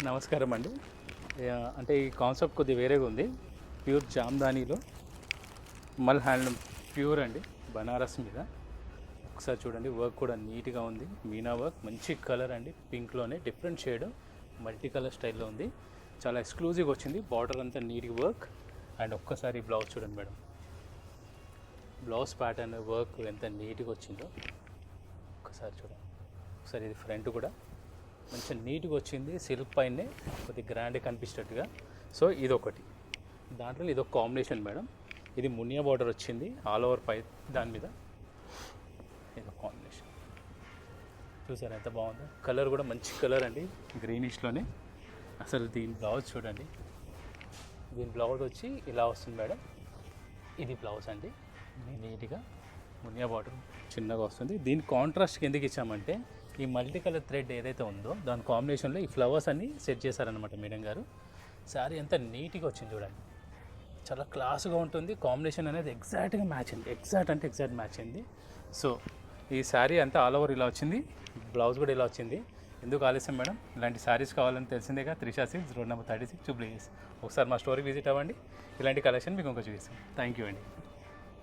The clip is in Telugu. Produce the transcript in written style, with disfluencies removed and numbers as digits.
నమస్కారం అండి. అంటే ఈ కాన్సెప్ట్ కొద్దిగా వేరేగా ఉంది. ప్యూర్ జామ్దానీలో మల్ హ్యాండ్లూమ్ ప్యూర్ అండి, బనారస్ మీద. ఒకసారి చూడండి, వర్క్ కూడా నీట్గా ఉంది. మీనా వర్క్, మంచి కలర్ అండి, పింక్లోనే డిఫరెంట్ షేడ్, మల్టీ కలర్ స్టైల్లో ఉంది. చాలా ఎక్స్క్లూజివ్గా వచ్చింది. బార్డర్ అంతా నీట్గా వర్క్. అండ్ ఒక్కసారి బ్లౌజ్ చూడండి మేడం, బ్లౌజ్ ప్యాటర్న్ వర్క్ ఎంత నీట్గా వచ్చిందో ఒకసారి చూడండి. ఒకసారి ఇది ఫ్రంట్ కూడా మంచి నీట్గా వచ్చింది, సిల్క్ పైనే కొద్దిగా గ్రాండ్ కనిపించేటట్టుగా. సో ఇదొకటి, దాంట్లో ఇదొక కాంబినేషన్ మేడం. ఇది మునియా బార్డర్ వచ్చింది ఆల్ ఓవర్ పై, దాని మీద ఇదొక కాంబినేషన్. చూసారా ఎంత బాగుందో, కలర్ కూడా మంచి కలర్ అండి, గ్రీనిష్లోనే. అసలు దీని బ్లౌజ్ చూడండి, దీని బ్లౌజ్ వచ్చి ఇలా వస్తుంది మేడం. ఇది బ్లౌజ్ అండి, నీట్గా మునియా బార్డర్ చిన్నగా వస్తుంది. దీని కాంట్రాస్ట్కి ఎందుకు ఇచ్చామంటే, ఈ మల్టీ కలర్ థ్రెడ్ ఏదైతే ఉందో దాని కాంబినేషన్లో ఈ ఫ్లవర్స్ అన్ని సెట్ చేశారనమాట మేడం గారు. శారీ ఎంత నీట్గా వచ్చింది చూడండి, చాలా క్లాస్గా ఉంటుంది. కాంబినేషన్ అనేది ఎగ్జాక్ట్గా మ్యాచ్ అయింది, ఎగ్జాక్ట్ అంటే ఎగ్జాక్ట్ మ్యాచ్ అయింది. సో ఈ శారీ అంతా ఆల్ ఓవర్ ఇలా వచ్చింది, బ్లౌజ్ కూడా ఇలా వచ్చింది. ఎందుకు ఆలస్యం మేడం, ఇలాంటి శారీస్ కావాలని తెలిసిందేగా. Trisha Silks, road number 36, Jubilee Hills. ఒకసారి మా స్టోర్కి విజిట్ అవ్వండి, ఇలాంటి కలెక్షన్ మీకు ఇంకా చూపిస్తాం. థ్యాంక్ యూ అండి.